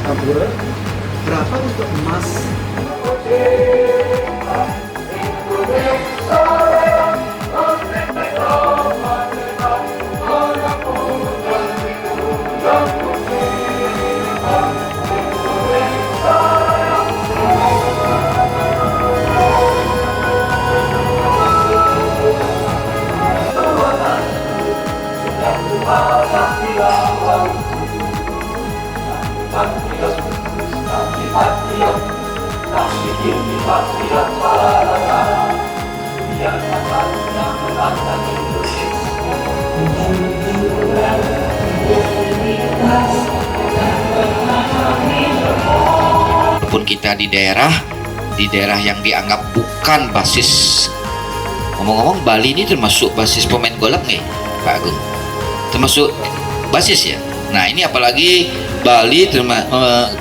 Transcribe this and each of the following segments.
Tabur. Berapa untuk emas? Walaupun kita di daerah yang dianggap bukan basis, ngomong-ngomong Bali ini termasuk basis pemain golf nih Pak Agung, termasuk basis ya. Nah ini apalagi Bali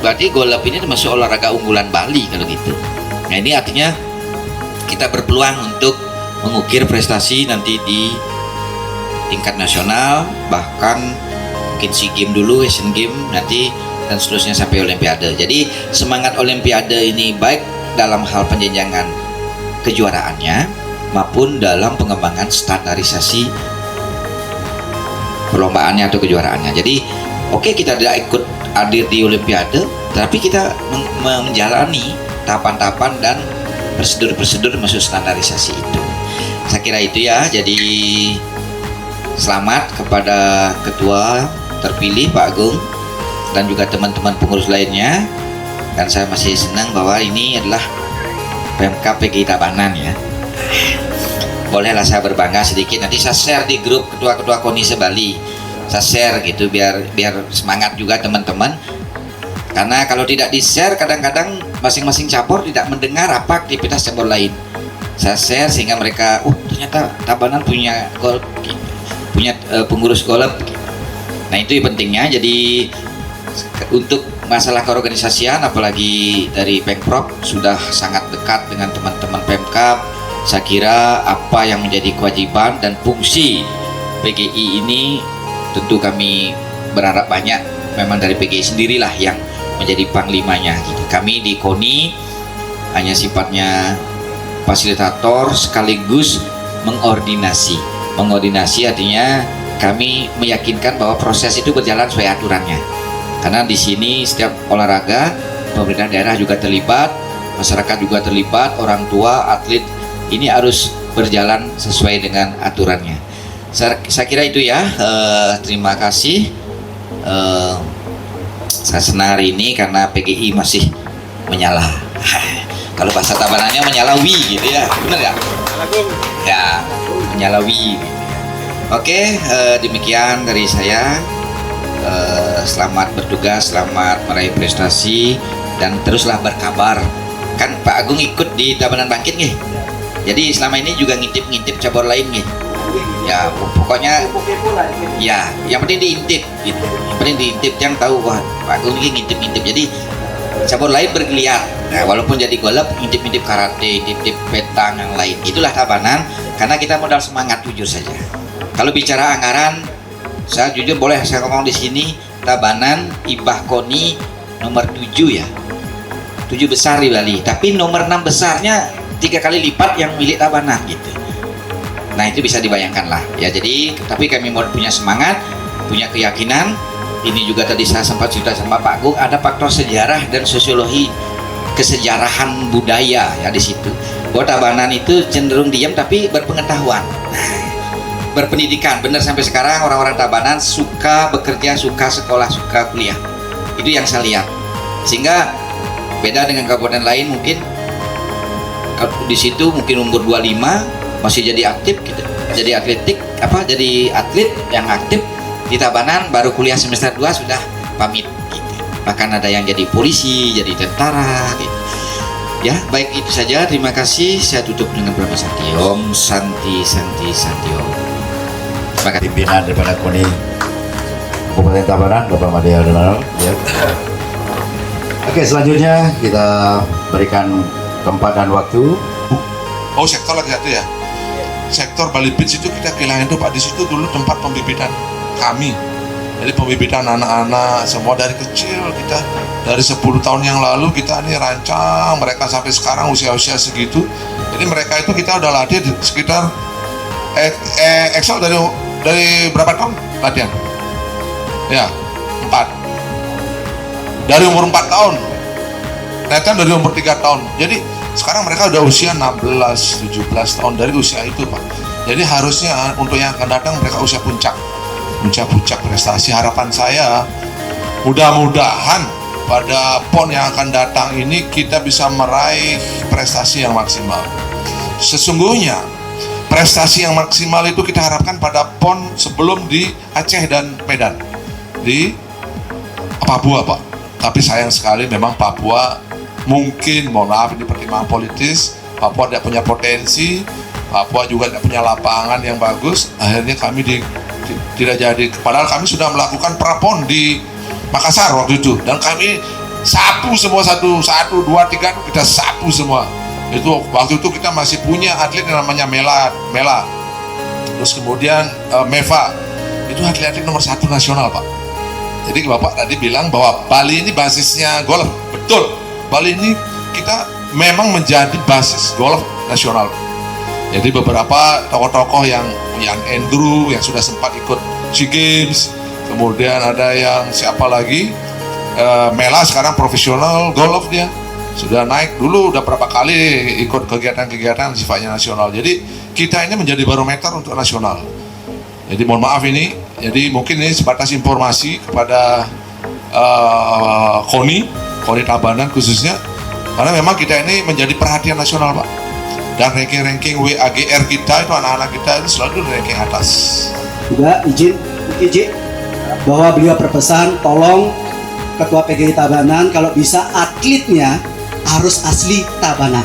berarti golf ini termasuk olahraga unggulan Bali kalau gitu. Nah ini artinya kita berpeluang untuk mengukir prestasi nanti di tingkat nasional, bahkan mungkin SEA Games dulu, Asian Games nanti, dan seterusnya sampai Olimpiade. Jadi semangat Olimpiade ini baik dalam hal penjenjangan kejuaraannya maupun dalam pengembangan standarisasi perlombaannya atau kejuaraannya. Jadi oke, kita tidak ikut hadir di Olimpiade, tapi kita menjalani tahapan-tahapan dan prosedur-prosedur masuk standarisasi itu. Saya kira itu ya. Jadi selamat kepada ketua terpilih Pak Agung dan juga teman-teman pengurus lainnya, dan saya masih senang bahwa ini adalah PMK PGI Tabanan ya. Bolehlah saya berbangga sedikit, nanti saya share di grup ketua-ketua KONI se-Bali, saya share gitu biar semangat juga teman-teman, karena kalau tidak di share kadang-kadang masing-masing cabur tidak mendengar apa aktivitas cabur lain. Saya share sehingga mereka ternyata Tabanan punya golf, punya pengurus golf. Nah itu pentingnya. Jadi untuk masalah keorganisasian, apalagi dari Pemprov sudah sangat dekat dengan teman-teman Pemkab. Saya kira apa yang menjadi kewajiban dan fungsi PGI ini tentu kami berharap banyak memang dari PGI sendirilah yang menjadi panglimanya gitu. Kami di KONI hanya sifatnya fasilitator sekaligus mengordinasi artinya kami meyakinkan bahwa proses itu berjalan sesuai aturannya. Karena di sini setiap olahraga pemerintah daerah juga terlibat, masyarakat juga terlibat, orang tua, atlet, ini harus berjalan sesuai dengan aturannya. Saya kira itu ya. Terima kasih. Saya senang hari ini karena PGI masih menyala. Kalau bahasa Tabanannya menyalawi gitu ya, benar ya? Ya, menyalawi. Oke, demikian dari saya. Selamat bertugas, selamat meraih prestasi, dan teruslah berkabar. Kan Pak Agung ikut di Tabanan Bangkit nih. Jadi selama ini juga ngintip cabur lain nih. Ya pokoknya ya yang penting diintip gitu. Yang penting diintip, jangan tahu wah Pak Agung ini ngintip. Jadi cabur lain bergeliat. Nah, walaupun jadi golf, intip-intip karate, intip petang yang lain. Itulah Tabanan, karena kita modal semangat, jujur saja. Kalau bicara anggaran, saya jujur boleh saya ngomong di sini, Tabanan Ibah KONI nomor 7 ya. 7 besar di Bali, tapi nomor 6 besarnya 3 kali lipat yang milik Tabanan gitu. Nah, itu bisa dibayangkan lah ya. Jadi, tapi kami mau punya semangat, punya keyakinan. Ini juga tadi saya sempat cerita sama Pak Agung, ada faktor sejarah dan sosiologi kesejarahan budaya ya di situ. Bahwa Tabanan itu cenderung diam tapi berpengetahuan, berpendidikan. Benar, sampai sekarang orang-orang Tabanan suka bekerja, suka sekolah, suka kuliah. Itu yang saya lihat. Sehingga beda dengan kabupaten lain, mungkin di situ mungkin umur 25 masih jadi aktif gitu. Jadi atlet yang aktif. Di Tabanan baru kuliah semester 2 sudah pamit gitu. Bahkan ada yang jadi polisi, jadi tentara gitu. Ya, baik itu saja. Terima kasih. Saya tutup dengan beberapa santi. Om Santi Santi Santi Om. Terima kasih. Pimpinan daripada KONI Kabupaten Tabanan, Bapak Madya Donald ya. Oke, selanjutnya kita berikan tempat dan waktu. Oh, sektor lagi satu ya. Sektor Bali Beach itu kita kehilangan itu Pak. Di situ dulu tempat pembibitan kami Jadi pembibitan anak-anak semua dari kecil kita, dari 10 tahun yang lalu kita ini rancang mereka sampai sekarang usia-usia segitu. Jadi mereka itu kita udah latih sekitar Excel dari berapa tahun latihan? Ya, 4. Dari umur 4 tahun. Nathan dari umur 3 tahun. Jadi sekarang mereka udah usia 16, 17 tahun dari usia itu, Pak. Jadi harusnya untuk yang akan datang mereka usia puncak prestasi. Harapan saya mudah-mudahan pada PON yang akan datang ini kita bisa meraih prestasi yang maksimal. Sesungguhnya prestasi yang maksimal itu kita harapkan pada PON sebelum di Aceh dan Medan, di Papua, Pak. Tapi sayang sekali memang Papua mungkin, mohon maaf ini pertimbangan politis, Papua tidak punya potensi, Papua juga tidak punya lapangan yang bagus. Akhirnya kami tidak jadi. Padahal kami sudah melakukan prapon di Makassar waktu itu, dan kami sapu semua satu, 2, 3 kita sapu semua. Itu waktu itu kita masih punya atlet yang namanya Mela. Terus kemudian Meva. Itu atlet nomor 1 nasional, Pak. Jadi Bapak tadi bilang bahwa Bali ini basisnya golf. Betul. Bali ini kita memang menjadi basis golf nasional. Jadi beberapa tokoh-tokoh yang Andrew yang sudah sempat ikut SEA Games, kemudian ada yang siapa lagi, Mela sekarang profesional golf, dia sudah naik, dulu udah berapa kali ikut kegiatan-kegiatan sifatnya nasional. Jadi kita ini menjadi barometer untuk nasional. Jadi mohon maaf ini, jadi mungkin ini sebatas informasi kepada KONI Tabanan khususnya, karena memang kita ini menjadi perhatian nasional, Pak. Dan ranking-ranking WAGR kita itu anak-anak kita itu selalu di ranking atas. Juga izin bahwa beliau berpesan tolong Ketua PGI Tabanan kalau bisa atletnya harus asli Tabanan.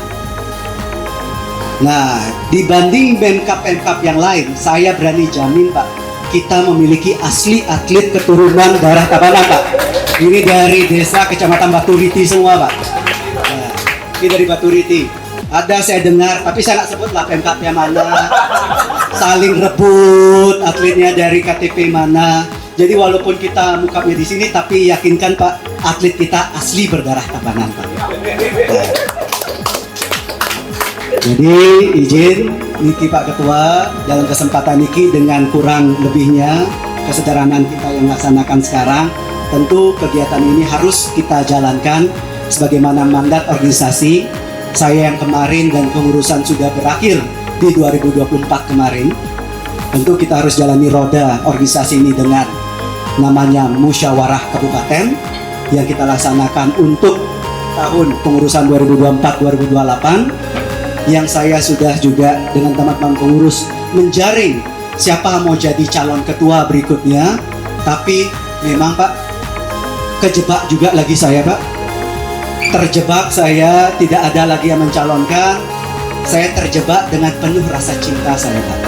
Nah, dibanding Pemkap yang lain, saya berani jamin, Pak, kita memiliki asli atlet keturunan darah Tabanan, Pak. Ini dari desa Kecamatan Baturiti semua, Pak. Nah, ini dari Baturiti. Ada saya dengar, tapi saya nggak sebut lah Pemkapnya mana, saling rebut atletnya dari KTP mana. Jadi walaupun kita mukanya di sini, tapi yakinkan Pak, atlet kita asli berdarah Tabanan, Pak. Nah. Jadi izin Niki Pak Ketua, dalam kesempatan Niki dengan kurang lebihnya kesederhanaan kita yang melaksanakan sekarang, tentu kegiatan ini harus kita jalankan sebagaimana mandat organisasi. Saya yang kemarin dan pengurusan sudah berakhir di 2024 kemarin. Tentu kita harus jalani roda organisasi ini dengan namanya Musyawarah Kabupaten yang kita laksanakan untuk tahun pengurusan 2024-2028, yang saya sudah juga dengan teman-teman pengurus menjaring siapa mau jadi calon ketua berikutnya. Tapi memang Pak, kejebak juga lagi saya, Pak. Terjebak, saya tidak ada lagi yang mencalonkan. Saya terjebak dengan penuh rasa cinta saya, Pak.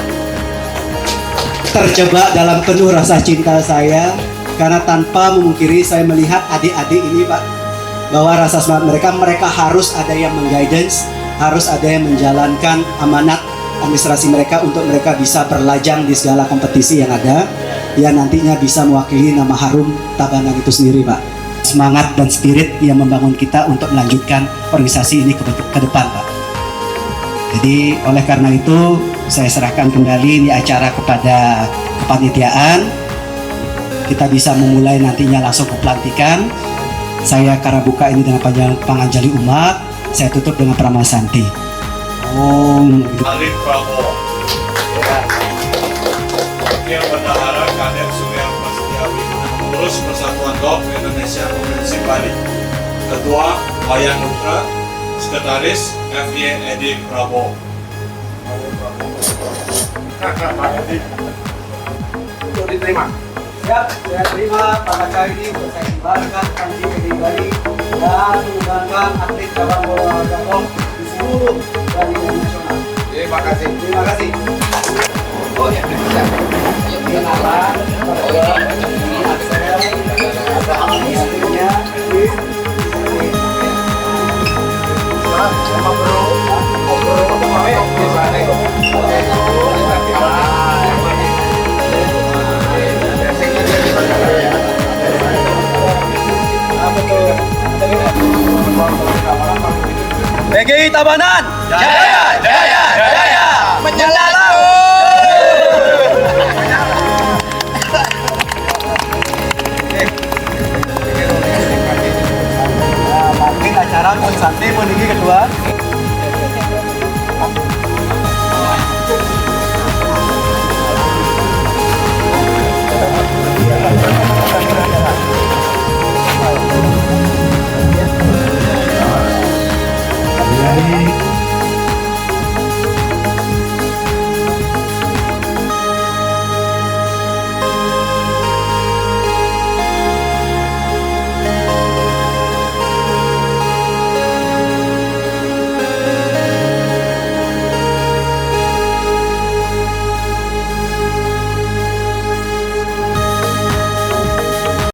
Terjebak dalam penuh rasa cinta saya, karena tanpa memungkiri saya melihat adik-adik ini, Pak, bahwa rasa semangat mereka harus ada yang mengguidance, harus ada yang menjalankan amanat administrasi mereka untuk mereka bisa berlajang di segala kompetisi yang ada, yang nantinya bisa mewakili nama harum Tabanan itu sendiri, Pak. Semangat dan spirit yang membangun kita untuk melanjutkan organisasi ini ke depan, Pak. Jadi oleh karena itu saya serahkan kembali ini acara kepada kepanitiaan. Kita bisa memulai nantinya langsung ke pelantikan. Saya karena buka ini dengan panganjali umat, saya tutup dengan pramasanti. Om Alif Prabowo. Wakil Bendahara Kader Surya Prasetyawi, pengurus Persatuan Golf Indonesia Provinsi Bali. Ketua Wayan Nutra, Sekretaris FY Edi Prabowo. untuk diterima. Ya, saya terima pada kali ini untuk saya kembalikan Kanji PGI Bali dan mengembangkan atlet cabang bola golf di seluruh Bali dan nasional. Terima kasih. Terima kasih. Oh ya, kenalan, ini Axel, istrinya, sama bro, ngobrol, PGI Tabanan. Jaya, jaya, jaya. Menyala. Mungkin acara konsanti meninggi kedua.